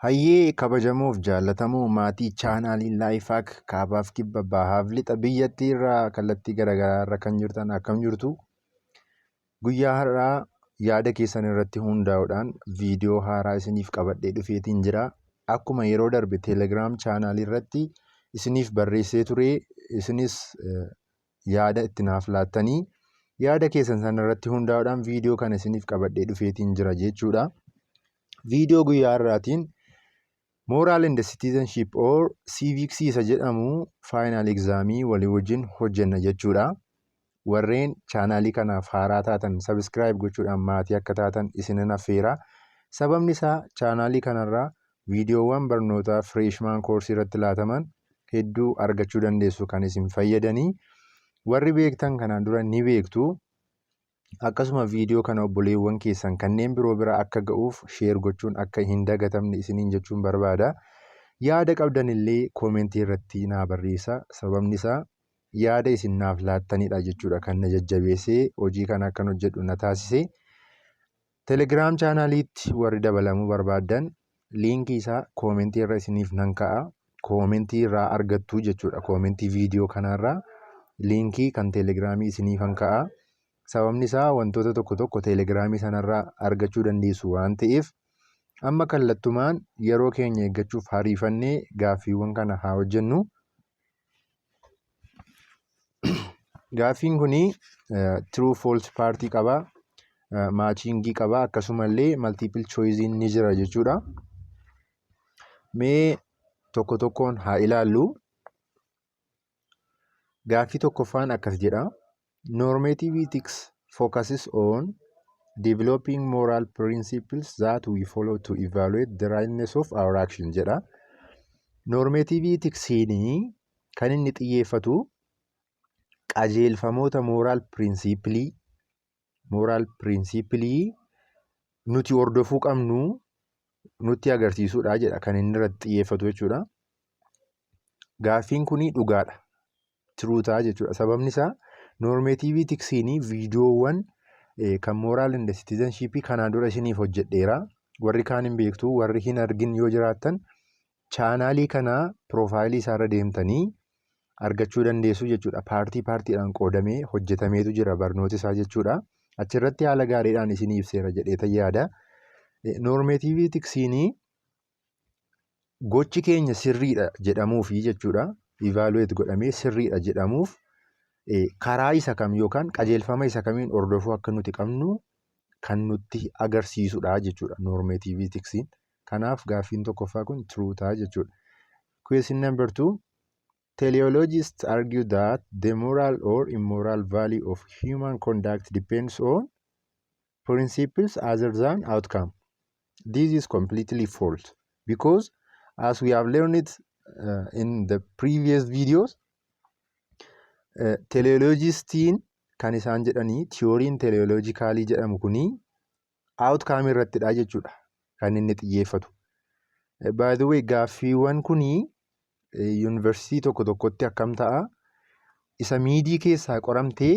Hayyee kabajamuuf jaallatamoo maatii chaanaalii Laayifaak kaabaaf kibba bahaaf lixa biyyattii irraa kallattii garaagaraa irra kan jirtan akkam jirtu. Guyyaa har'aa yaada keessan irratti hundaa'uudhaan viidiyoo haaraa isiniif qabadhee dhufeetiin jira. Akkuma yeroo darbe teelegiraam chaanaalii irratti isiniif barreessee ture, isinis yaada itti naaf laattanii yaada keessan sana irratti hundaa'uudhaan viidiyoo kana isiniif qabadhee dhufeetiin jira jechuudha. Viidiyoo guyyaa har'aatiin Moral and Citizenship or Civics isa jedhamu faayinaal egzaamii walii wajjin hojjenna jechuudha. Warreen chaanaalii kanaaf haaraa taatan sabiskiraayib gochuudhaan maatii akka taatan isinan affeera. Sababni isaa chaanaalii kanarraa viidiyoowwan barnootaa fireeshmaan koorsii irratti laataman hedduu argachuu dandeessu kan isin fayyadanii. Warri beektan kanaan dura ni beektu. Akkasuma viidiyoo kana obboleewwan keessan kanneen biroo bira akka ga'uuf sheer gochuun akka hin dagatamne isiniin jechuun barbaada. Yaada qabdan illee koomentii irratti naa barreessa. Sababni isaa yaada isin naaf laattanidha jechuudha kan na jajjabeessee hojii kana akkan hojjedhu na taasise. Teelegiraam chaanaaliitti warri dabalamuu barbaaddan liinkii isaa koomentii irra isiniif nan ka'a. Koomentii irraa argattu jechuudha. Koomentii viidiyoo kanarraa liinkii kan teelegiraamii isiniif nan ka'a. Sababni isaa wantoota tokko tokko teelegiraamii sanarraa argachuu dandeessu waan ta'eef amma kallattumaan yeroo keenya eeggachuuf hariifannee gaaffiiwwan kana haa hojjennu. Gaaffiin kunii true false paartii qaba, maachingii qaba, akkasumallee multiple choice'n ni jira jechuudha. Mee tokko tokkoon haa ilaallu. Gaaffii tokkoffaan akkas jedha. Normative ethics focuses on developing moral principles that we follow to evaluate the rightness of our action jedha. Normative ethics'n kan inni xiyyeeffatu qajeelfamoota moral principlii nuti hordofuu qabnu nutti agarsiisudha jedha kan inni irratti xiyyeeffatu jechuudha. Gaaffiin kunii dhugaadha. Tiruutaa jechuudha. Sababni isaa Normative ethics'n viidiyoowwan kan moral and citizenship kanaan dura isiniif hojjedheera. Warri kaan hin beektu, warri hin argin yoo jiraattan chaanaalii kanaa piroofaayilii isaarra deemtanii argachuu dandeessu jechuudha. Paartiidhaan qoodamee hojjetameetu jira barnooti isaa jechuudha. Achirratti haala gaariidhaan isinii ibseera jedheetan yaada. Normative ethics'n gochi keenya sirriidha jedhamuufi jechuudha. Evaluate godhamee sirriidha jedhamuuf karaa isa kam yookaan qajeelfama isa kamiin hordofuu akka nuti qabnu kan nutti agarsiisudha jechuudha normative ethics'n. Kanaaf gaaffiin tokkoffaa kun tiruutaa jechuudha. Question number 2. Teleologists argue that the moral or immoral value of human conduct depends on principles other than outcome. This is completely false because as we have learned in the previous videos, teleologistiin kan isaan jedhanii tiyooriin teleolojikaalii jedhamu kunii outcome irrattidha jechuudha kan inni xiyyeeffatu. By the way, gaaffiiwwan kunii yuunivarsiitii tokko tokkotti akkam ta'a isa miidii keessaa qoramtee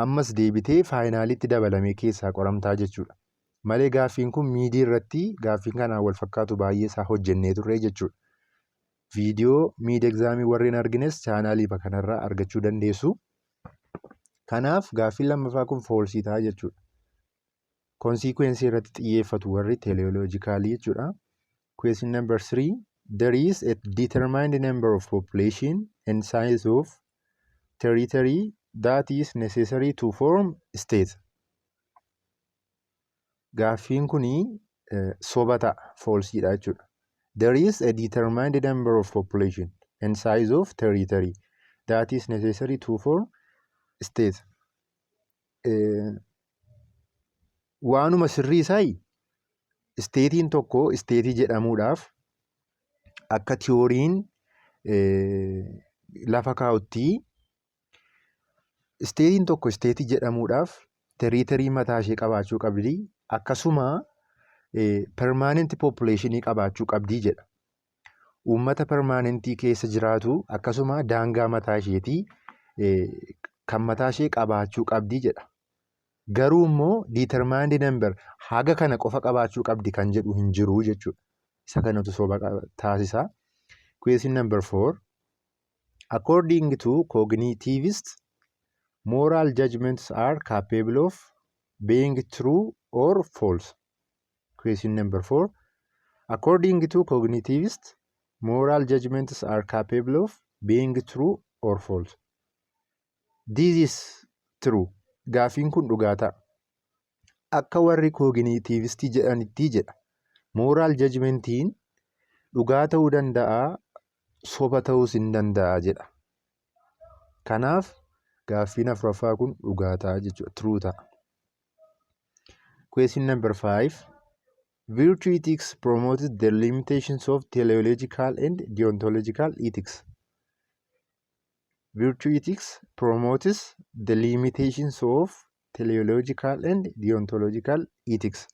ammas deebitee faayinaalitti dabalamee keessaa qoramtaa jechuudha. Malee gaaffiin kun miidii irratti gaaffiin kanaan wal fakkaatu baay'ee isaa hojjennee turre jechuudha. Viidiyoo miid egzaamii warreen argines chaanaalii kanarraa argachuu dandeessu. Kanaaf gaaffiin lammaffaa kun foolsii ta'a jechuudha. Konsikwensii irratti xiyyeeffatu warri teleolojikaalii jechuudha. Question number 3. There is a determined number of population and size of territory that is necessary to form state. Gaaffiin kunii soba ta'a, foolsiidha jechuudha. There is a determined number of population and size of territory that is necessary to form state. Waanuma sirrii isaa isteetiin tokko isteetii jedhamuudhaaf akka tiyooriin lafa kaa'utti isteetiin tokko isteetii jedhamuudhaaf territory mataa ishee qabaachuu qabdi. Akkasuma permanent populationii qabaachuu qabdii jedha. Uummata permanentii keessa jiraatu akkasuma daangaa mataa isheetii kan mataa ishee qabaachuu qabdii jedha. Garuu immoo determined number haga kana qofa qabaachuu qabdi kan jedhu hin jiru jechuudha. Isa kanatu soba taasisa. Question number 4. According to cognitivists, moral judgments are capable of being true or false. Question number 4. According to cognitivists, moral judgments are capable of being true or false. This is true. Gaaffiin kun dhugaa ta'a. Akka warri cognitivistii jedhanitti jedha. Moral judgmentiin dhugaa ta'uu danda'a, soba ta'uus hin danda'a jedha. Kanaaf gaaffiin afuraffaa kun dhugaa ta'a jechuudha. True ta'a. Question number 5. Virtue ethics promotes the limitations of teleological and deontological ethics. Virtue ethics promotes the limitations of teleological and deontological ethics.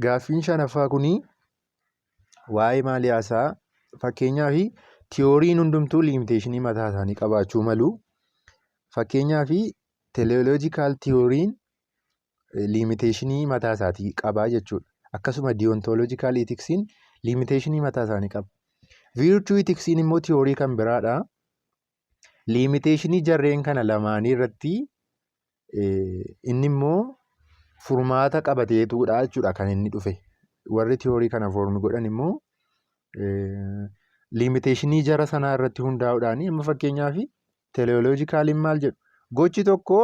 Gaaffiin shanaffaa kunii waa'ee maalii haasa'a? Fakkeenyaaf tiyooriin hundumtuu limiteeshinii mataa isaanii qabaachuu malu. Fakkeenyaaf teleological tiyooriin limiteeshinii mataa isaatii qabaa jechuudha. Akkasuma deontological ethiksiin limiteeshinii mataa isaanii qaba. Virtue ethiksiin immoo tiyoorii kan biraadha. Limiteeshinii jarreen kana lamaanii irratti inni immoo furmaata qabateetudha jechuudha kan inni dhufe. Warri tiyoorii kana foormi godhan immoo limiteeshinii jara sanaa irratti hundaa'uudhaan amma fakkeenyaaf teleoloojikaaliin maal jedhu? Gochi tokko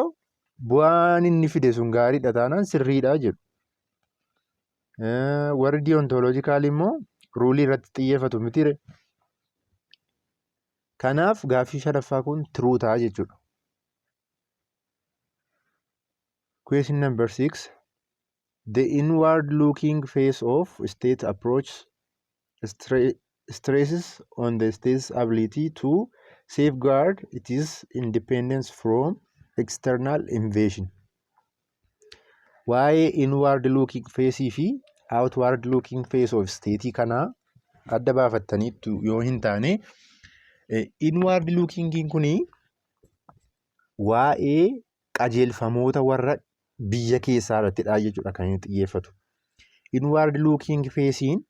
bu'aan inni fide sun gaariidha taanaan sirriidha jedhu. Warri deontoloojikaal immoo ruulii irratti xiyyeeffatu mitire. Kanaaf gaaffii shanaffaa kun true ta'a jechuudha. Question number 6. The inward looking phase of state approach stresses on the state's ability to safeguard its independence from external invasion. Waa'ee inward looking phase fi outward looking phase of state kanaa adda baafattaniitu yoo hin taane, inward looking kunii waa'ee qajeelfamoota warra biyya keessaa irrattidha jechuudha kan inni xiyyeeffatu. Inward looking phasein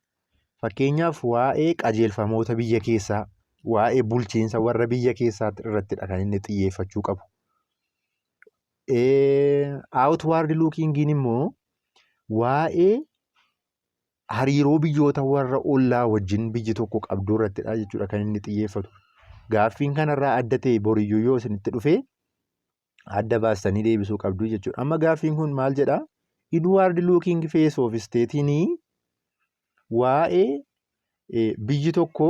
fakkeenyaaf waa'ee qajeelfamoota biyya keessaa, waa'ee bulchiinsa warra biyya keessaa irrattidha kan inni xiyyeeffachuu qabu. Outward lookingiin immoo waa'ee hariiroo biyyoota warra ollaa wajjin biyyi tokko qabduu irrattidha jechuudha kan inni xiyyeeffatu. Gaaffiin kanarraa adda ta'e boriyyuu yoo isinitti dhufe adda baastanii deebisuu qabdu jechuudha. Amma gaaffiin kun maal jedhaa? Inward looking phase of state'inii waa'ee biyyi tokko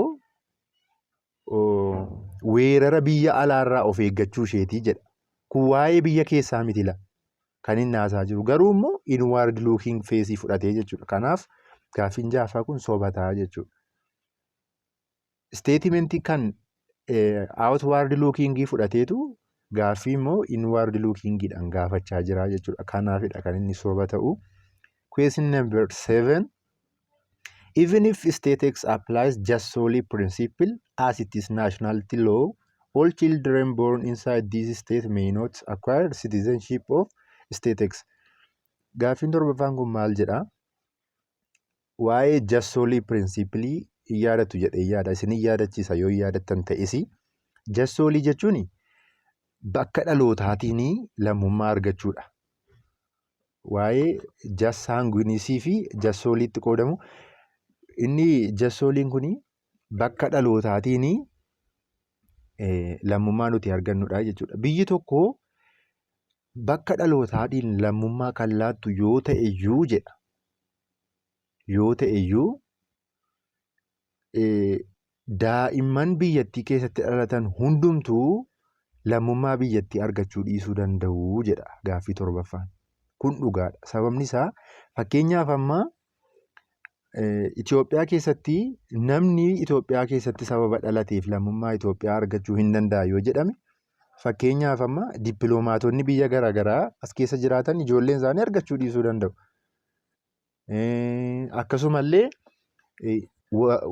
weerara biyya alaarraa of eeggachuu isheetii jedha. Kun waa'ee biyya keessaa mitila kan inni haasaa jiru. Garuu immoo inward looking phase fudhatee jechuudha. Kanaaf gaaffiin jaaffaa kun soba ta'a jechuudha. Statementii kan outward looking fudhateetu gaaffii immoo inward lookingiidhaan gaafachaa jira jechuudha. Kanaafidha kan inni soba ta'u. Question number 7. Even if state X applies just solely principle as it is nationality law, all children born inside this state may not acquire citizenship of state X. Gaaffiin torbaffaan kun maal jedhaa? Waa'ee just solely principle hin yaadatu jedhee yaada. Isin hin yaadachiisa yoo yaadattan ta'isi. Just solely jechuun bakka dhalootaatiin lammummaa argachuudha. Waa'ee just sanguinisii fi just soliitti qoodamu. Inni just soliin kun bakka dhalootaatiin lammummaa nuti argannudha jechuudha. Biyyi tokko bakka dhalootaatiin lammummaa kan laattu yoo ta'eyyuu jedha. Yoo ta'eyyuu daa'imman biyyattii keessatti dhalatan hundumtuu lammummaa biyyattii argachuu dhiisuu danda'u jedha gaaffii torbaffaan. Kun dhugaadha. Sababni isaa fakkeenyaaf amma Itoophiyaa keessatti namni Itoophiyaa keessatti sababa dhalateef lammummaa Itoophiyaa argachuu hin danda'a yoo jedhame, fakkeenyaaf amma dippiloomaatonni biyya garaagaraa as keessa jiraatan ijoolleen isaanii argachuu dhiisuu danda'u. Akkasumallee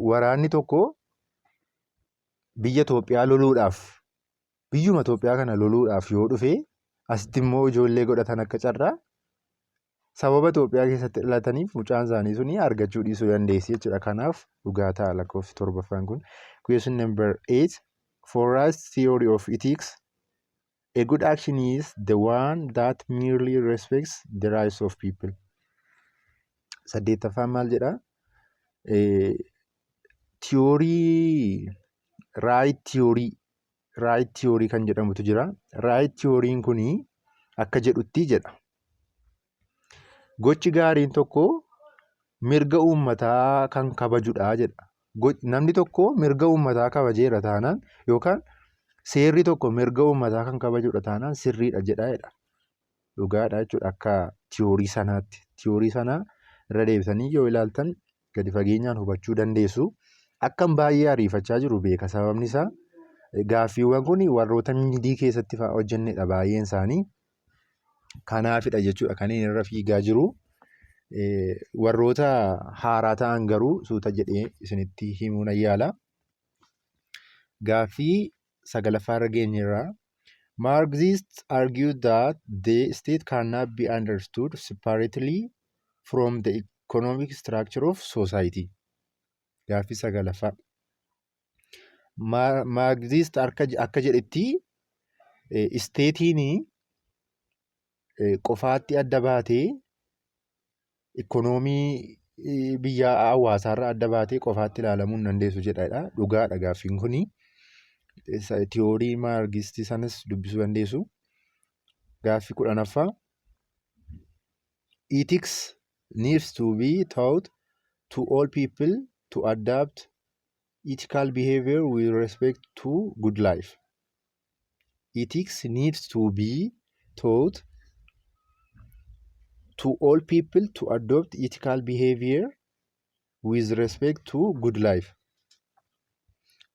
waraanni tokko biyya Itoophiyaa loluudhaaf, biyyuma Itoophiyaa kana loluudhaaf yoo dhufe asitti immoo ijoollee godhatan akka carraa sababa Itoophiyaa keessatti dhalataniif mucaan isaanii suni argachuu dhiisuu dandeessi jechuudha. Kanaaf dhugaa ta'a lakkoofsi 7ffaan kun. Question number 8. For us theory of ethics, a good action is the one that merely respects the rights of people. 8ffaan maal jedha? Theory right theory kan jedhamutu jira. Right theory'n kuni akka jedhutti jedha. Gochi gaariin tokko mirga uummataa kan kabajudha jedha. Namni tokko mirga uummataa kabajeera taanaan yookaan seerri tokko mirga uummataa kan kabajudha taanaan sirriidha jedha. Dhugaadha jechuudha akka tiyoorii sanaatti. Tiyoorii sana irra deebisanii yoo ilaaltan gadi fageenyaan hubachuu dandeessu. Akkan baay'ee ariifachaa jiru beeka. Sababni isaa gaaffiiwwan kun warroota miidii keessatti fa'aa hojjennedha baay'een isaanii. Kanaafidha jechuudha kan inni irra fiigaa jiru. Warroota haaraa ta'an garuu suuta jedhee isinitti himuu nan yaala. Gaaffii 9ffaa irra geenyerra. Marxists argued that the state cannot be understood separately from the economic structure of society. Gaaffii 9ffaa. Marxist akka jedhetti isteetiin qofaatti adda baatee ikoonoomii biyya hawaasaarra adda baatee qofaatti ilaalamuu hin dandeessu jedhadha. Dhugaadha gaaffiin kuni. Tiyoorii Marxistii sanas dubbisuu dandeessu. Gaaffii 10ffaa. Ethics needs to be taught to all people to adapt ethical behavior with respect to good life. Ethics needs to be taught to all people to adopt ethical behavior with respect to good life.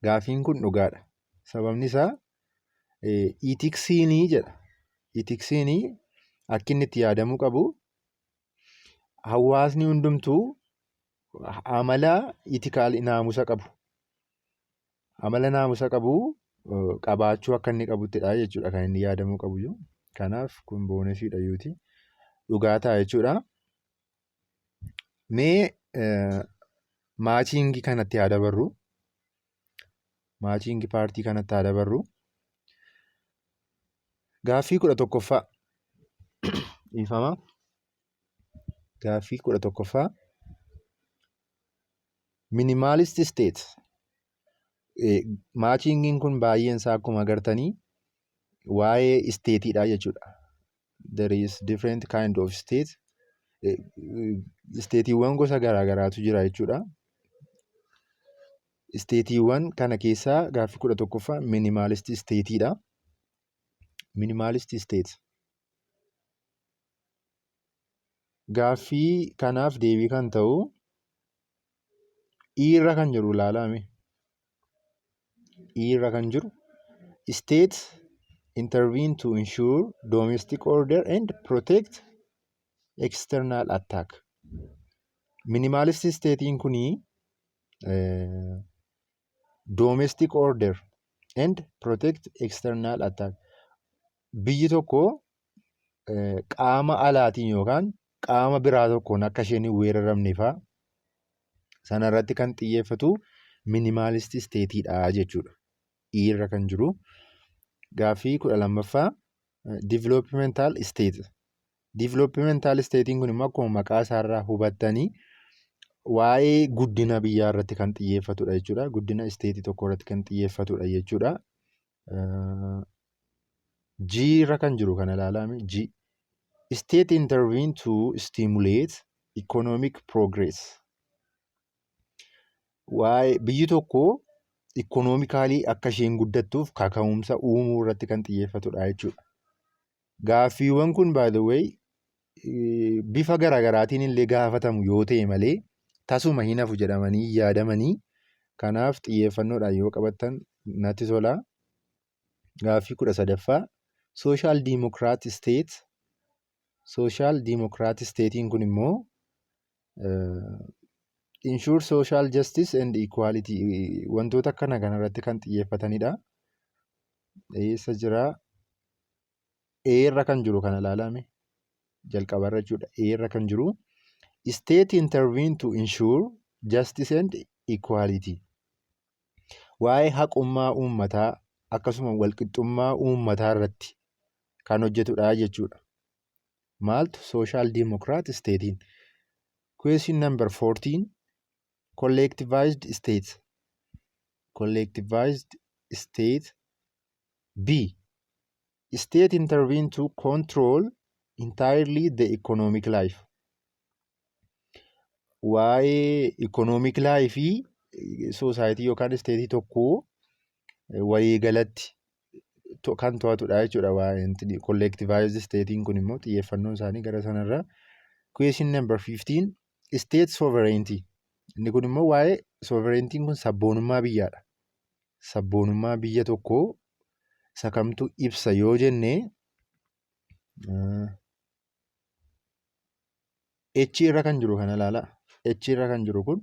Gaaffiin kun dhugaadha. Sababni isaa itiksiinii jedha. Itiksiinii akka inni itti yaadamuu qabu hawaasni hundumtuu amala itikaal naamusa qabu. Amala naamusa qabu qabaachuu akka inni qabuttidha jechuudha kan inni yaadamuu qabu. Kanaaf kun boonesiidha yuuti. Dhugaa ta'a jechuudha. Mee maachingii kanatti haa dabarru. Maachingii paartii kanatti haa dabarru. Gaaffii 11ffaa. Ifama. Gaaffii 11ffaa. Minimalist state. Maachingiin kun baay'een isaa akkuma agartanii waa'ee isteetiidha jechuudha. There is different kind of state. Isteetiiwwan gosa garaagaraatu jira jechuudha. Isteetiiwwan kana keessaa gaaffii 11ffaa minimalist stateidha. Minimalist state. Gaaffii kanaaf deebii kan ta'u irra kan jiru ilaalame. Irra kan jiru state intervene to ensure domestic order and protect external attack. Minimalist statein kuni domestic order and protect external attack. Biyyi tokko qaama alaatiin yookaan qaama biraa tokkoon akka isheen hin weeraramneefaa sanarratti kan xiyyeeffatu minimalist stateidha jechuudha. Irra kan jiru. Gaaffii 12ffaa developmental state. Developmental statein kun immoo akkuma maqaa isaarraa hubattanii waa'ee guddina biyyaa irratti kan xiyyeeffatudha jechuudha. Guddina isteetii tokko irratti kan xiyyeeffatudha jechuudha. G irra kan jiru kana ilaalame. G. State intervene to stimulate economic progress. Waa'ee biyyi tokko ikoonoomikaalii akka isheen guddattuuf kaka'umsa uumuu irratti kan xiyyeeffatudha jechuudha. Gaaffiiwwan kun by the way bifa garaagaraatiin illee gaafatamu yoo ta'e malee tasuma hin hafu jedhamanii yaadamanii kanaaf xiyyeeffannoodhaan yoo qabattan natti tola. Gaaffii 13ffaa social democrat state. Social democrat statein kun immoo ensure social justice and equality wantoota akkana kanarratti kan xiyyeeffatanidha. Eessa jira? Irra kan jiru kana ilaalame. jalqabarra jechuudha. Irra kan jiru state intervene to ensure justice and equality. Waa'ee haqummaa uummataa akkasuma walqixxummaa uummataa irratti kan hojjetudha jechuudha. Maaltu social democrat statein. Question number 14 collectivized states. Collectivized state B. State intervene to control entirely the economic life. Waa'ee economic life fi society yookaan state tokko waliigalatti kan to'atudha jechuudha. Waa'ee collectivized statein kun immoo xiyyeeffannoon isaanii gara sanarra. Question number 15 state sovereignty. Inni kun immoo waa'ee sovereigntiin kun sabboonummaa biyyaadha. Sabboonummaa biyya tokkoo isa kamtu ibsa yoo jenne H irra kan jiru kana ilaala. H irra kan jiru kun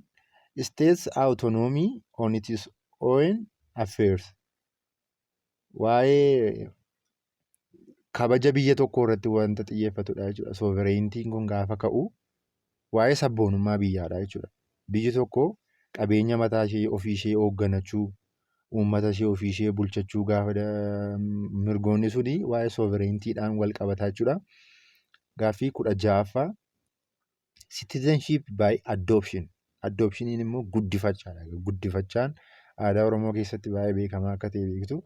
states autonomy on its own affairs. Waa'ee kabaja biyya tokkoo irratti wanta xiyyeeffatudha jechuudha. Sovereigntiin kun gaafa ka'u waa'ee sabboonummaa biyyaadha jechuudha. Biyyi tokko qabeenya mataa ishee ofii ishee hoogganachuu, uummata ishee ofii ishee bulchachuu gaafa mirgoonni suni waa'ee sovereigntiidhaan wal qabataa jechuudha. Gaaffii 16ffaa citizenship by adoption. Adoptioniin immoo guddifachaadha. Guddifachaan aadaa Oromoo keessatti baay'ee beekamaa akka ta'e beektu.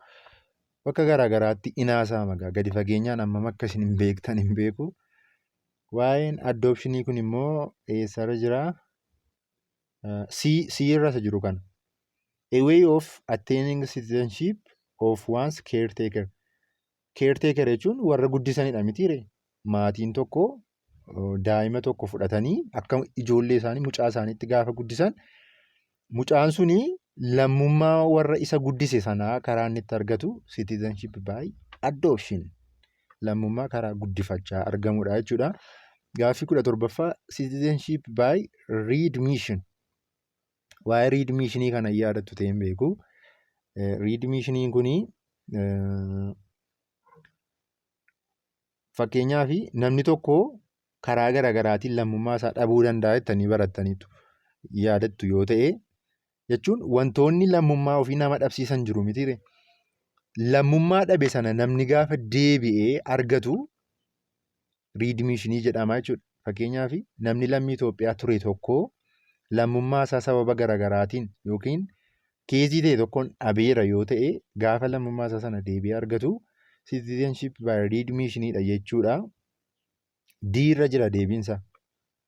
Bakka garaagaraatti inaasaa magaa gadi fageenyaan hammam akka isin hin beektan hin beeku. Waa'een adoptionii kun immoo eessarra jira? C irra isa jiru kana. A way of attaining citizenship of one's caretaker. Caretaker jechuun warra guddisanidha mitiire. Maatiin tokko daa'ima tokko fudhatanii akka ijoollee isaanii mucaa isaaniitti gaafa guddisan mucaan suni lammummaa warra isa guddise sanaa karaa inni itti argatu citizenship by adoption. Lammummaa karaa guddifachaa argamudha jechuudha. Gaaffii 17ffaa citizenship by readmission. Waa'ee readmissionii kana yaadattu ta'e hin beeku. Readmissiniin kunii fakkeenyaaf namni tokko karaa garaagaraatiin lammummaa isaa dhabuu danda'a jettanii barattaniitu yaadattu yoo ta'e jechuun wantoonni lammummaa ofii nama dhabsiisan jiru mitiire. Lammummaa dhabe sana namni gaafa deebi'ee argatu readmissionii jedhama jechuudha. Fakkeenyaaf namni lammii Itoophiyaa ture tokko lammummaa isaa sababa garaagaraatiin yookiin keezii ta'e tokkoon dhabeera yoo ta'e gaafa lammummaa isaa sana deebi'ee argatu citizenship by readmissionidha jechuudha. D irra jira deebiinsa.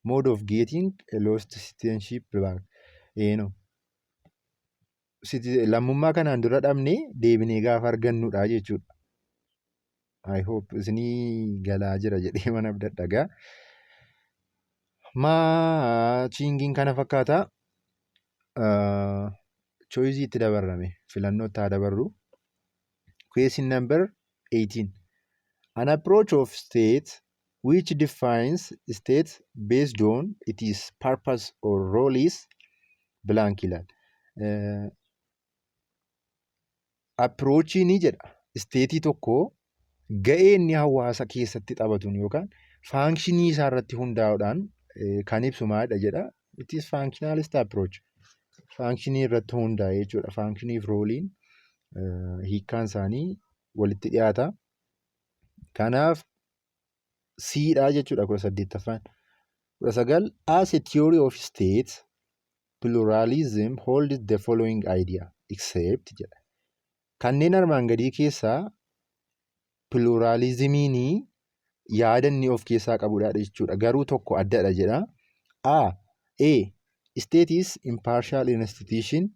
Mode of getting a lost citizenship back. Lammummaa kanaan dura dhabne deebinee gaafa argannudha jechuudha. I hope isinii galaa jira jedhee mana abdadhagaa. Maachingiin kana fakkaata. Choizii itti dabarrame filannoo itti haa dabarru. Question number 18. An approach of state which defines state based on its purpose or role is blank ilaal. Approachiin jedha isteetii tokko ga'ee inni hawaasa keessatti taphatuun yookaan faankishinii isaa irratti hundaa'uudhaan kan ibsu maalidha jedha. It is functionalist approach. Faankishinii irratti hundaa'e jechuudha. Faankishiniif rooliin hiikkaan isaanii walitti dhiyaata. Kanaaf Cdha jechuudha 18ffaan. 19 as a theory of state pluralism holds the following idea except jedha. Kanneen armaan gadii keessaa pluralizimiin yaada inni of keessaa qabudha jechuudha. Garuu tokko addadha jedha. A. State is impartial institution.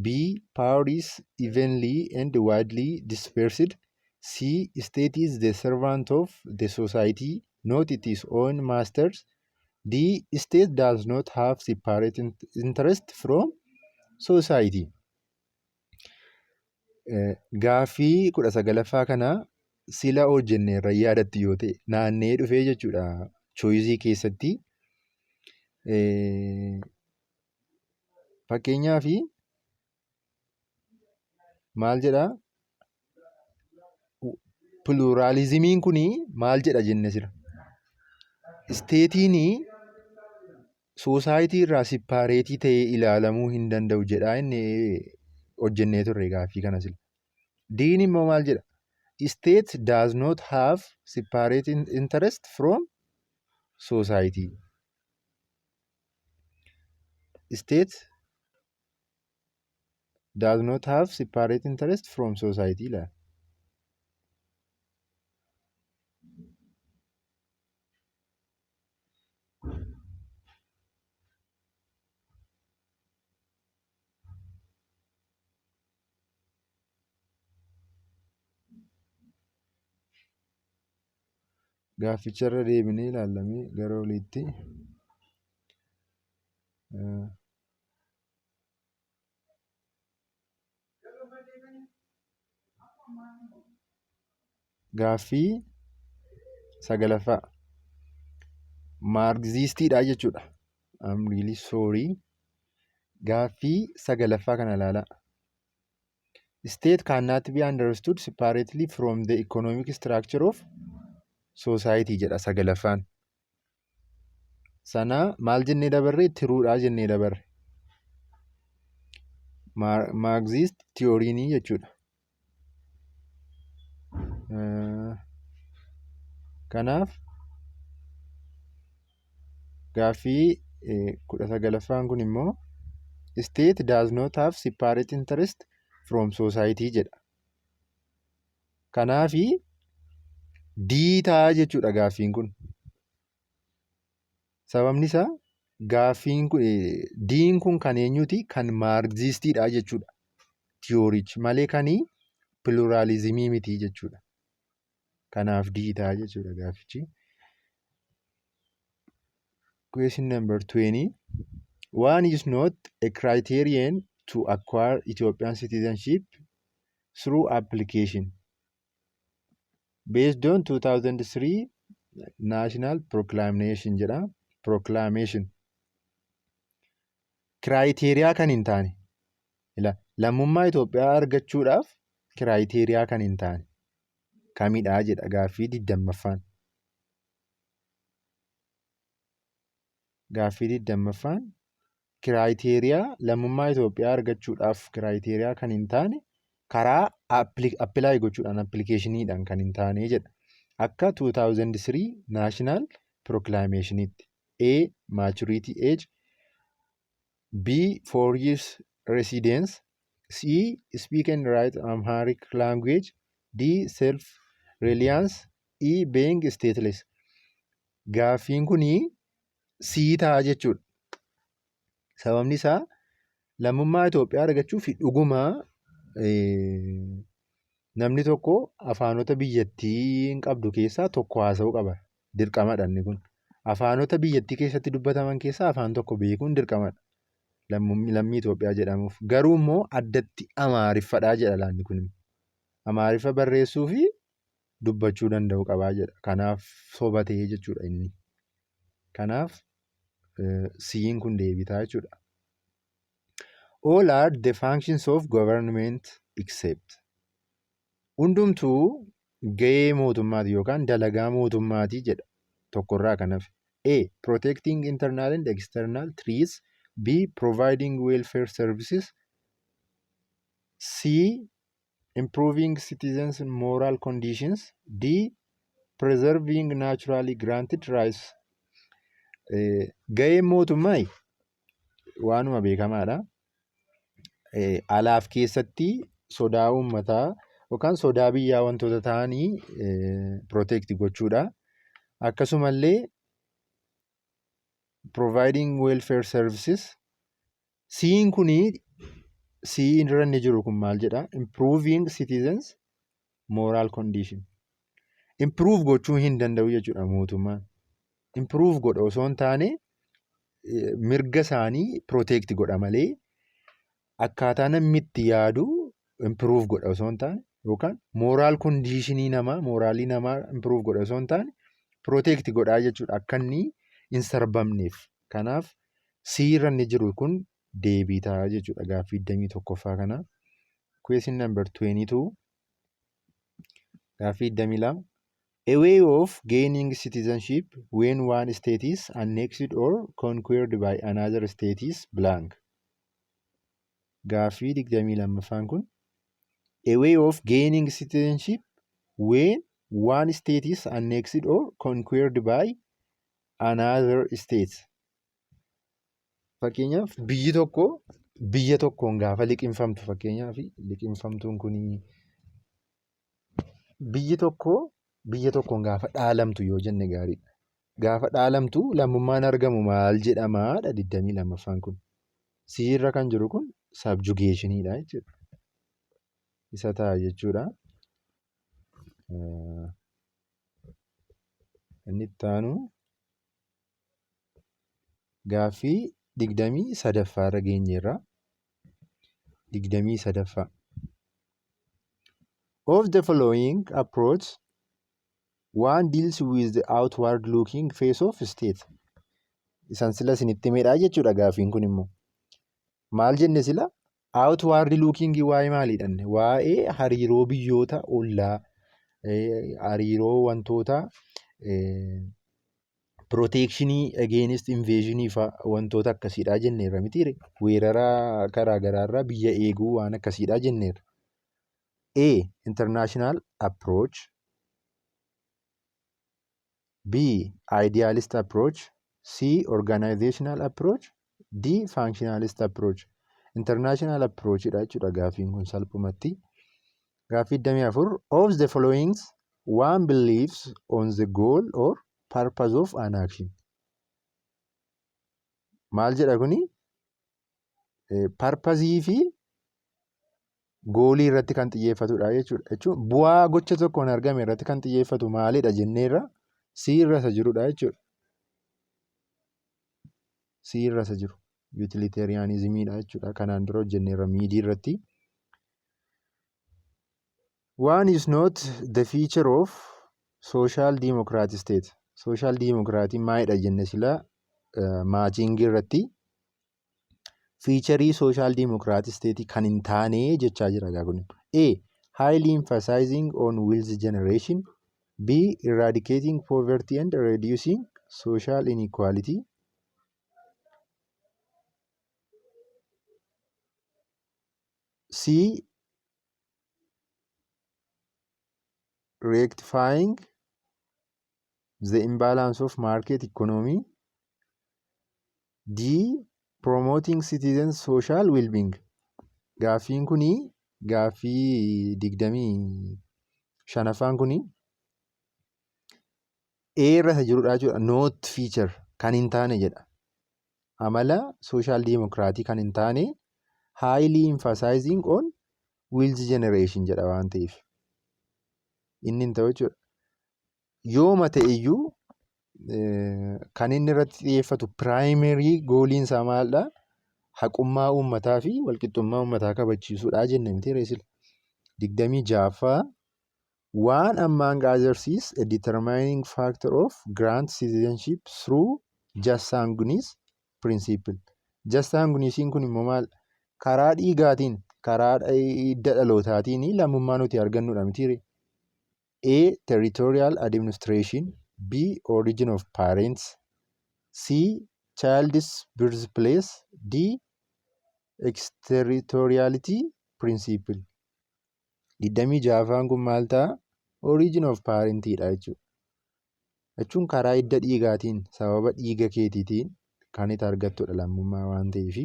B. Power is evenly and widely dispersed. C. State is the servant of the society, not its own masters. D. State does not have separate interest from society. Gaaffii 19ffaa kana sila hojjenne irra yaadatti yoo ta'e naannee dhufee jechuudha. Choizii keessatti fakkeenyaaf maal jedhaa? Pluralizimiin kun maal jedha jenne jira. isteetiin soosaayitii irraa sippaareetii ta'ee ilaalamuu hin danda'u jedhaa inni hojjennee turre gaaffii kana sila. Diin immoo maal jedha? State does not have separate interest from society. State does not have separate interest from society. Gaafficharra deebinee ilaallamee gara oliitti gaaffii 9ffaa maarksistiidha jechuudha. I'm really sorry. Gaaffii 9ffaa kana ilaalaa. State cannot be understood separately from the economic structure of society jedha 9ffaan. Sana maal jennee dabarre? Tiruudhaa jennee dabarre. Marxist tiyooriinii jechuudha. Kanaaf gaaffii 19ffaan kun immoo state does not have separate interest from society jedha. Kanaafi diitaa jechuudha gaaffiin kun. Sababni isaa gaaffiin kun diin kun kan eenyuti? Kan maarksistiidha jechuudha. Tiyoorichi malee kanii pluralizimii miti jechuudha. Kanaaf diitaa jechuudha gaaffichi. Question number 20. One is not a criterion to acquire Ethiopian citizenship through application. Based on 2003 National Proclamation jedha. Proclamation. Kiraayiteriyaa kan hin taane. Lammummaa Itoophiyaa argachuudhaaf kiraayiteriyaa kan hin taane. Kamidhaa jedha gaaffii 20ffaan. Gaaffii 20ffaan kiraayiteriyaa lammummaa Itoophiyaa argachuudhaaf kiraayiteriyaa kan hin taane karaa appilaayi gochuudhaan appilikeeshiniidhaan kan hin taane jedha. Akka 2003 National Proclamationitti. A. Maturity age. B. 4 years residence. C. Speak and write Amharic language. D. Self-reliance. E. Being stateless. Gaaffiin kunii sii ta'a jechuudha. Sababni isaa lammummaa Itoophiyaa argachuuf dhugumaa namni tokko afaanota biyyattiin qabdu keessaa tokko haasa'uu qaba. Dirqamadha inni kun. Afaanota biyyattii keessatti dubbataman keessaa afaan tokko beekuun dirqamadha. Lammii Itoophiyaa jedhamuuf. Garuu immoo addatti Amaariffadhaa jedha laanni kun. Amaariffa barreessuu fi dubbachuu danda'u qabaa jedha. Kanaaf sobatee jechuudha inni. Kanaaf si'iin kun deebitaa jechuudha. All are the functions of government except. Hundumtuu gahee mootummaati yookaan dalagaa mootummaati jedha. Tokkorraa kan hafe. A. Protecting internal and external threats. B. Providing welfare services. C. Improving citizens' moral conditions. D. Preserving naturally granted rights. Gaheen mootummaa waanuma beekamaadha. Alaaf keessatti sodaa uummataa yookaan sodaa biyyaa wantoota ta'anii protect gochuudha. Akkasumallee providing welfare services. Si'iin kunii si'iin irra inni jiru kun maal jedha? Improving citizens moral condition. Improve gochuu hin danda'u jechuudha mootummaan. Improve godha osoo hin taane mirga isaanii protect godha malee akkaataa namni itti yaadu improve godha osoo hin taane yookaan moral conditionii namaa moraalii namaa improve godha osoo hin taane protect godhaa jechuudha akka inni hin sarbamneef. Kanaaf siirra inni jiru kun deebii ta'a jechuudha gaaffii 21ffaa kana. Question number 22. Gaaffii 22. A way of gaining citizenship when one state is annexed or conquered by another state is blank. Gaaffii 22ffaan kun a way of gaining citizenship when one state is annexed or conquered by another state. Fakkeenyaaf biyya tokkoon gaafa liqinfamtu fakkeenyaaf liqinfamtuun kun biyya tokkoon gaafa dhaalamtu yoo jenne gaariidha. Gaafa dhaalamtu lammummaan argamu maal jedhamaadha 22ffaan kun. Siirra kan jiru kun subjugationidha jechuudha. Isa ta'a jechuudha. Inni itti aanu gaaffii 23ffaarra geenyeerra. 23ffaa. Of the following approach, one deals with the outward looking face of state. Isaan sila isinitti himedha jechuudha gaaffiin kun immoo. Maal jenne sila? Outward looking waa'ee maaliidhanne? Waa'ee hariiroo biyyoota ollaa, hariiroo wantoota protection against invasion fa'a wantoota akkasiidha jenneerra mitiire. Weerara karaa garaarraa biyya eeguu waan akkasiidha jenneerra. A. International approach. B. Idealist approach. C. Organizational approach. D. Functionalist approach. International approach dha jechuudha gaaffiin kun salphumatti. Gaaffii 24. Of the following one believes on the goal or purpose of an action. Maal jedha kuni? Purposii fi goolii irratti kan xiyyeeffatudha jechuudha. Jechuun bu'aa gocha tokkoon argame irratti kan xiyyeeffatu maalidha jenneerra siirra isa jirudha jechuudha. Siirra isa jiru utilitarianismidha jechuudha. Kanaan dura hojjenneerra miidii irratti. One is not the feature of social democratic state. Social democratic maalidha jenne sila maachingii irratti. Featurii social democratic state kan hin taane jechaa jira gaafni. A. Highly emphasizing on wealth generation. B. Eradicating poverty and reducing social inequality. C. Rectifying the imbalance of market economy. D. Promoting citizens' social well-being. Gaaffiin kuni gaaffii 25ffaan kuni irra isa jirudha jechuudha. Not feature kan hin taane jedha. Amala social democratic kan hin taane highly emphasizing on wealth generation jedha waan ta'eef. Inni hin ta'u jechuudha. Yooma ta'e iyyuu kan inni irratti xiyyeeffatu primary gooliin isaa maalidha? Haqummaa uummataa fi walqixxummaa uummataa kabachiisuudha jenne miti reesila. 26ffaa. One among others is a determining factor of grant citizenship through just sanguinis principle. Just sanguinisiin kun immoo maal? Karaa dhiigaatiin, karaa hidda dhalootaatiin lammummaa nuti argannudha mitiire. A. Territorial administration. B. Origin of parents. C. Child's birthplace. D. Exterritoriality principle. 26ffaan kun maal ta'a? Origin of parentidha jechuudha. Jechuun karaa hidda dhiigaatiin sababa dhiiga keetiitiin kan itti argattudha lammummaa waan ta'eef.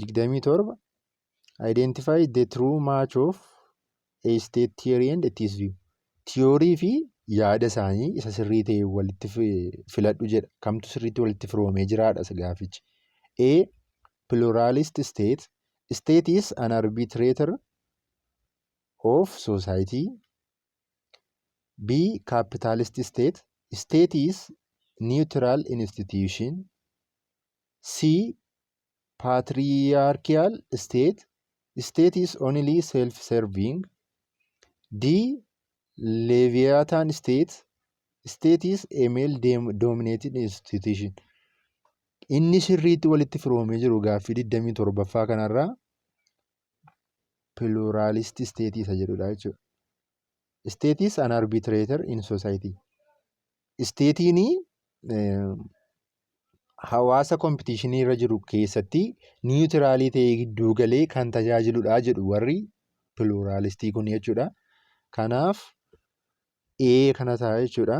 27. Identify the true match of a state theory and its view. Tiyoorii fi yaada isaanii isa sirrii ta'e walitti filadhu jedha. Kamtu sirriitti walitti firoomee jiraadha gaafichi. A. Pluralist state. State is an arbitrator of society. B. Capitalist state. State is neutral institution. C. Patriarchal state. State is only self-serving. D. Leviathan state. State is a male-dominated institution. Inni sirriitti walitti firoomee jiru gaaffii 27ffaa kanarraa pluralist state isa jedhudha jechuudha. State is an arbitrator in society. State'n hawaasa kompitishinii irra jiru keessatti niwutiraalii ta'ee gidduu galee kan tajaajiludha jedhu warri piluuraalistii kun jechuudha. Kanaaf kana ta'a jechuudha.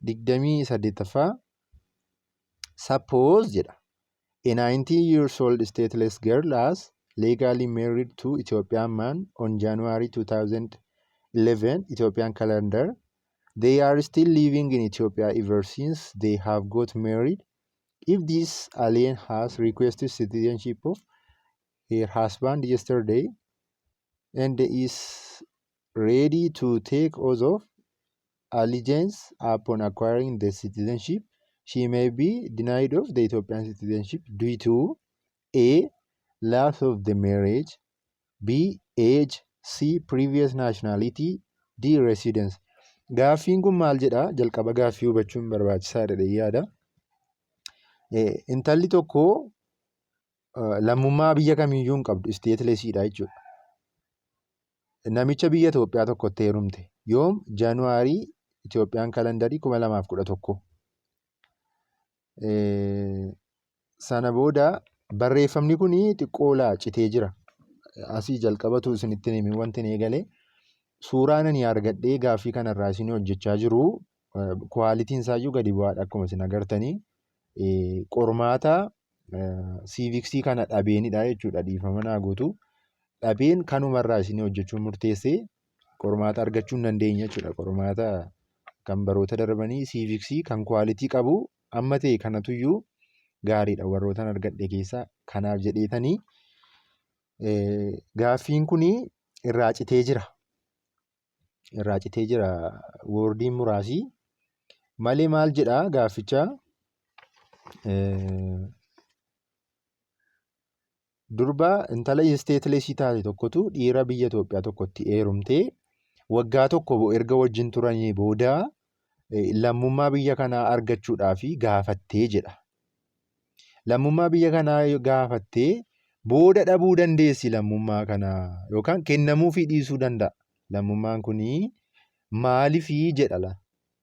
28ffaa suppose jedha. A 19 years old stateless girl has legally married to Ethiopian man on January 2011 Ethiopian calendar. They are still living in Ethiopia ever since they have got married. If this alien has requested citizenship of her husband yesterday and is ready to take oath of allegiance upon acquiring the citizenship, she may be denied of the Ethiopian citizenship due to A. Loss of the marriage, B. Age, C. Previous nationality, D. Residence. Gaaffiin kun maal jedha? Jalqaba gaaffii hubachuun barbaachisaadha jedhee yaada. Intalli tokko lammummaa biyya kamiiyyuu hin qabdu, isteetilesiidha jechuudha. Namicha biyya Itoophiyaa tokkotti heerumte. Yoom? Jaanuwaarii Itoophiyaan kalandarii 2011. Sana booda barreeffamni kun xiqqoo laacitee jira. Asii jalqabatu isinitti himi wanti hin eegale. Suuraan ani argadhee gaaffii kanarraa isin hojjechaa jiru kwaalitiin isaayyuu gadi bu'aadha akkuma isin agartanii. Qormaata siiviksii kana dhabeenidha jechuudha. Dhiifama naa guutu. Dhabeen kanumarraa isin hojjechuun murteessee qormaata argachuu hin dandeenye jechuudha. Qormaata kan baroota darbanii siiviksii kan kwaalitii qabu amma ta'e kanatuyyuu gaariidha warrootan argadhe keessaa. Kanaaf jedheetanii gaaffiin kun irraa citee jira. Woordiin muraasii malee maal jedhaa gaafficha durba intala isteetilesii taate tokkotu dhiira biyya Itoophiyaa tokkotti heerumtee waggaa tokko erga wajjin turanii booda lammummaa biyya kanaa argachuudhaaf gaafattee jedha. Lammummaa biyya kanaa gaafattee booda dhabuu dandeessi lammummaa kanaa yookaan kennamuufii dhiisuu danda'a. Lammummaan kun maaliifii jedha.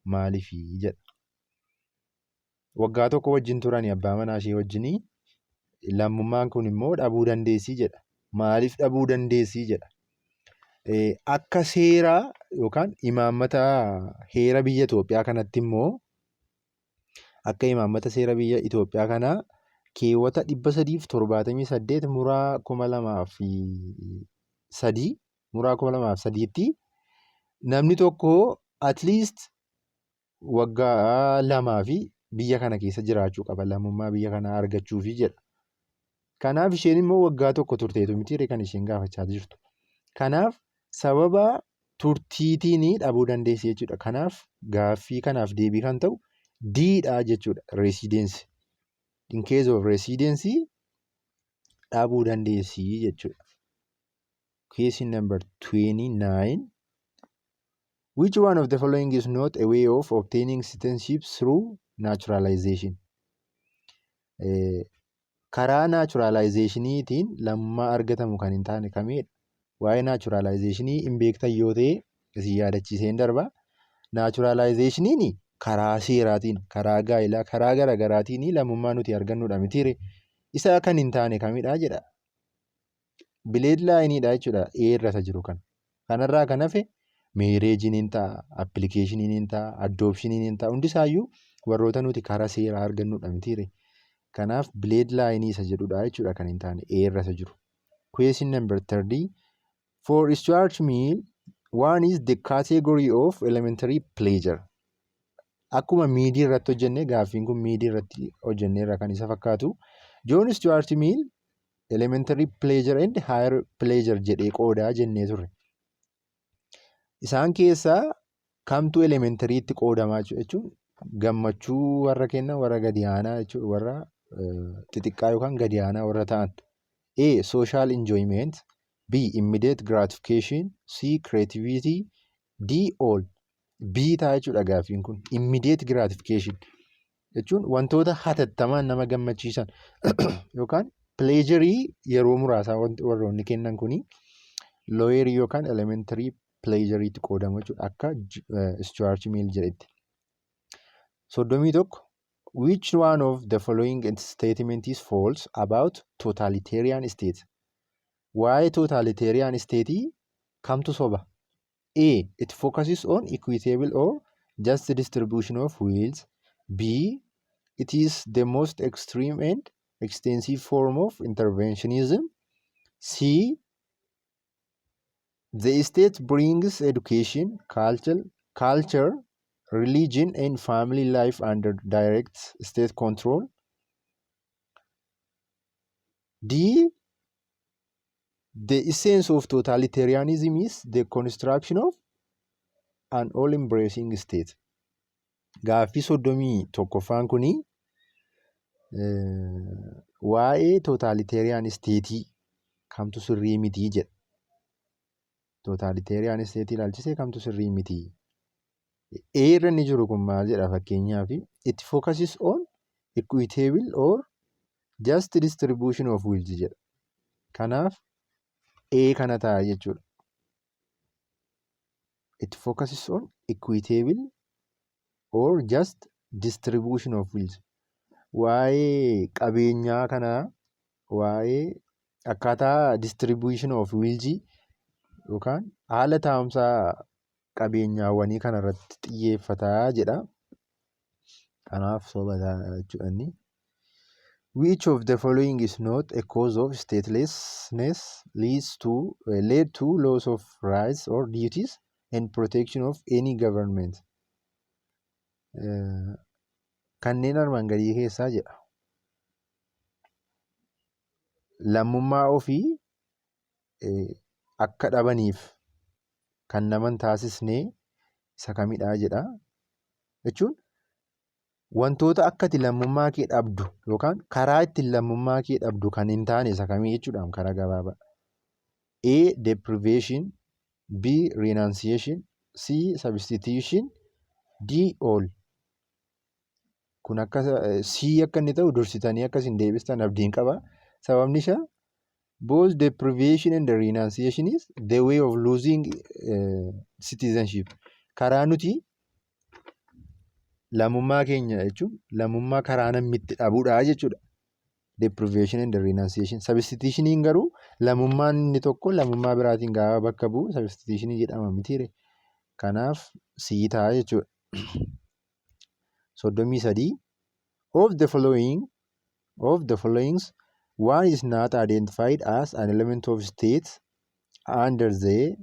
Maaliifii jedha. Waggaa tokko wajjin turanii abbaa manaa ishee wajjinii lammummaan kun immoo dhabuu dandeessii jedha. Maaliif dhabuu dandeessii jedha. Akka seeraa yookaan imaammata heera biyya Itoophiyaa kanatti immoo akka imaammata seera biyya Itoophiyaa kanaa keewwata 378 muraa 2003tti namni tokko at least waggaa 2 fi biyya kana keessa jiraachuu qaba lammummaa biyya kanaa argachuufi jedha. Kanaaf isheen immoo waggaa tokko turteetu miti kan isheen gaafachaa jirtu. Kanaaf sababa turtiitiin dhabuu dandeessi jechuudha. Kanaaf gaaffii kanaaf deebii kan ta'u Didha jechuudha. Residence. In case of residency dhabuu dandeessi jechuudha. Question number 29. Which one of the following is not a way of obtaining citizenship through naturalization? Karaa naturalization'iitiin lammummaa argatamu kan hin taane kamidha? Waa'ee naturalization'ii hin beektan yoo ta'e isin yaadachiiseen darba. Naturalization'iin karaa seeraatiin, karaa gaa'ilaa, karaa garaagaraatiin lammummaa nuti argannudha mitiire. Isa kan hin taane kamidha jedha. Bileed laayiniidha jechuudha irra jiru kan. Kanarraa kan hafe meereejiin hin ta'a, appilikeeshiniin hin ta'a, addoopshiniin hin ta'a. Hundisaayyuu warroota nuti karaa seeraa argannudha mitiire. Kanaaf bileed laayinii isa jedhudha jechuudha kan hin taane irra jiru. Question number 30. For Stuart Mill, one is the category of elementary pleasure. Akkuma miidii irratti hojjenne gaaffiin kun miidii irratti hojjenne irra kan isa fakkaatu. John Stuart Mill elementary pleasure and higher pleasure jedhee qoodaa jennee turre. Isaan keessaa kamtu elementaryitti qoodamaa jechuun gammachuu warra kennan warra gadi aanaa jechuudha warra xixiqqaa yookaan gadi aanaa warra ta'an. A. Social enjoyment. B. Immediate gratification. C. Creativity. D. All. B ta'a jechuudha gaaffiin kun. Immediate gratification jechuun wantoota hatattamaan nama gammachiisan yookaan pleasurii yeroo muraasaa warroonni kennan kuni lower yookaan elementary pleasure'itti qoodamu jechuudha. Akka Stuart Mill jedhetti. 31. Which one of the following statement is false about totalitarian state? Waa'ee totalitarian state kamtu soba? A. It focuses on equitable or just distribution of wealth. B. It is the most extreme and extensive form of interventionism. C. The state brings education, culture, religion, and family life under direct state control. D. The essence of totalitarianism is the construction of an all-embracing state. Gaaffii 31ffaan kuni waa'ee totalitarian state'ii kamtu sirrii mitii jedha. Totalitarian state ilaalchisee kamtu sirrii mitii. Irra inni jiru kun maal jedha fakkeenyaaf it focuses on equitable or just distribution of wealth jedha. Kanaaf kana ta'a jechuudha. It focuses on equitable or just distribution of wealth. Waa'ee qabeenyaa kanaa, waa'ee akkaataa distribution of wealth yookaan haala taa'umsaa qabeenyaawwanii kanarratti xiyyeeffataa jedha. Kanaaf sobataa jechuudha. Which of the following is not a cause of statelessness led to loss of rights or duties and protection of any government? Kanneen armaan gadii keessaa jedha. Lammummaa ofii akka dhabaniif kan naman taasisnee isa kamidhaa jedha. Jechuun wantoota akka ati lammummaa kee dhabdu yookaan karaa ittiin lammummaa kee dhabdu kan hin taane isa kamii jechuudhaan karaa gabaabaa. A. Deprivation. B. Renunciation. C. Substitution. D. All. Kun akka C akka inni ta'u dursitanii akkasiin deebistan abdiin qaba. Sababni isaa both deprivation and renunciation is the way of losing citizenship. Karaa nuti lammummaa keenya jechuun lammummaa karaa namitti dhabuudha jechuudha. Deprivation and renunciation. Substitutioniin garuu lammummaan inni tokko lammummaa biraatiin gaafa bakka bu'u substitutionii jedhama mitiire. Kanaaf sii ta'a jechuudha. 33. Of the followings, one is not identified as an element of state under the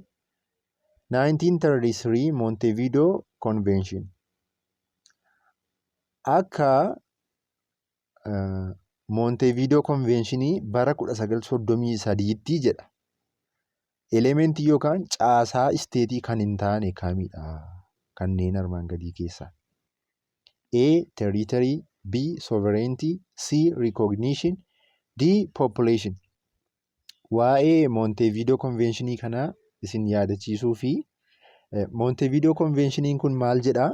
1933 Montevideo Convention. Akka Montevideo Conventionii bara 1933tti jedha. Elementii yookaan caasaa isteetii kan hin taane kamidha? Kanneen armaan gadii keessaa. A. Territory. B. Sovereignty. C. Recognition. D. Population. Waa'ee Montevideo Conventionii kanaa isin yaadachiisuu fi Montevideo Conventionii kun maal jedhaa?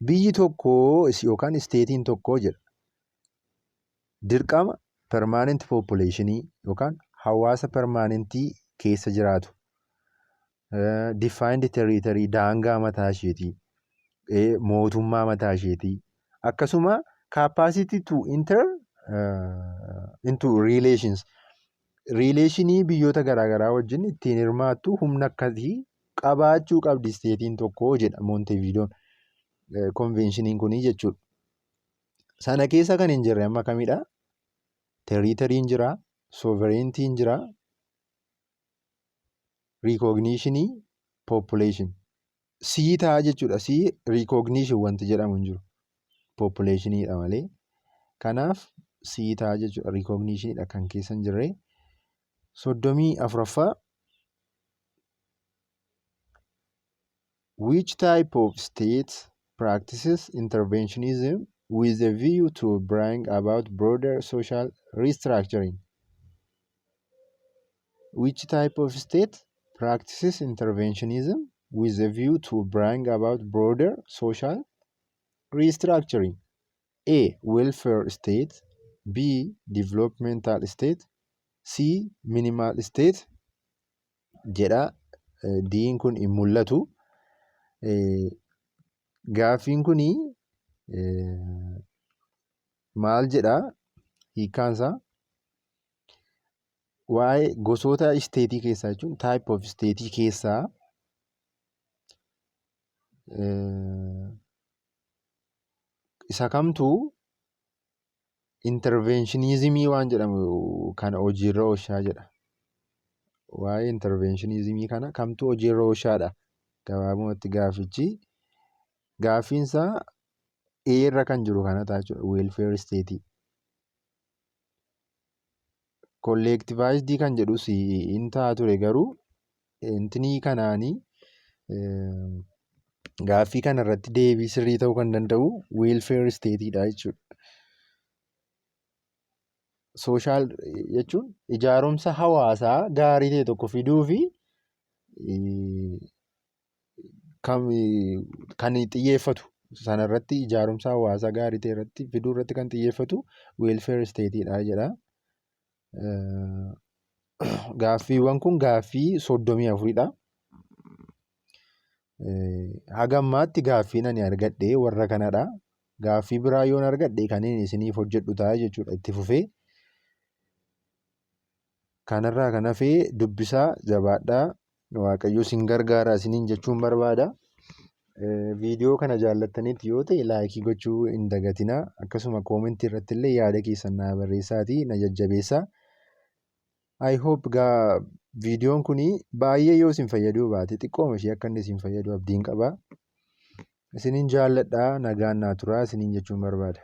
Biyyi tokko yookaan isteetiin tokko jedha. Dirqama permanent populationii yookaan hawaasa permanentii keessa jiraatu. Defined territory daangaa mataa isheetii. Mootummaa mataa isheetii. Akkasuma capacity to enter into relations. Relationii biyyoota garaagaraa wajjin ittiin hirmaattu humna akkasii qabaachuu qabdi isteetiin tokko jedha Montevideoon konveeshiniin kunii jechuudha. Sana keessa kan hin jirre amma kamidhaa? Territoriin jira, sovereigntiin jira, recognitionii, population. Sii ta'a jechuudha. Sii recognition wanti jedhamu hin jiru. Populationiidha malee. Kanaaf sii ta'a jechuudha. Recognitionidha kan keessa hin jirre. 34ffaa. Which type of state practices interventionism with a view to bring about broader social restructuring? Which type of state practices interventionism with a view to bring about broader social restructuring? A. Welfare state. B. Developmental state. C. Minimal state jedha. diin kun hin mul'atu. Gaaffiin kunii maal jedhaa hiikkaansaa? Waa'ee gosoota isteetii keessaa jechuun type of isteetii keessaa isa kamtuu interventionizimii waan jedhamu kana hojiirra oolchaa jedha. Waa'ee interventionizimii kana kamtuu hojiirra oolchaadha. Gabaabumatti gaaffichi gaaffiinsaa eerra kan jiru kana ta'a jechuudha. Welfare isteetii. Kolleektivaayizidii kan jedhus hin ta'a ture garuu intinii kanaanii gaaffii kanarratti deebii sirrii ta'uu kan danda'u welfare isteetiidha jechuudha. Sooshaal jechuun ijaarumsa hawaasaa gaarii ta'e tokko fiduu fi kan xiyyeeffatu sanarratti ijaarumsa hawaasaa gaarii ta'e irratti fiduu irratti kan xiyyeeffatu welfare isteetiidha jedha. Gaaffiiwwan kun gaaffii 34dha. Haga ammaatti gaaffiin ani argadhe warra kanadha. Gaaffii biraa yoon argadhe kaniin isiniif hojjedhu ta'a jechuudha itti fufee. Kanarraa kan hafee dubbisaa jabaadhaa. Waaqayyo isin gargaara isiniin jechuun barbaada. Viidiyoo kana jaallattanitti yoo ta'e laayikii gochuu hin dagatinaa. Akkasuma koomentii irratti illee yaada keessan naa barreessaatii na jajjabeessaa. I hope viidiyoon kun baay'ee yoo isin fayyaduu baate xiqqooma ishee akka inni isin fayyadu abdiin qaba. Isiniin jaalladhaa nagaan naa turaa isiniin jechuun barbaada.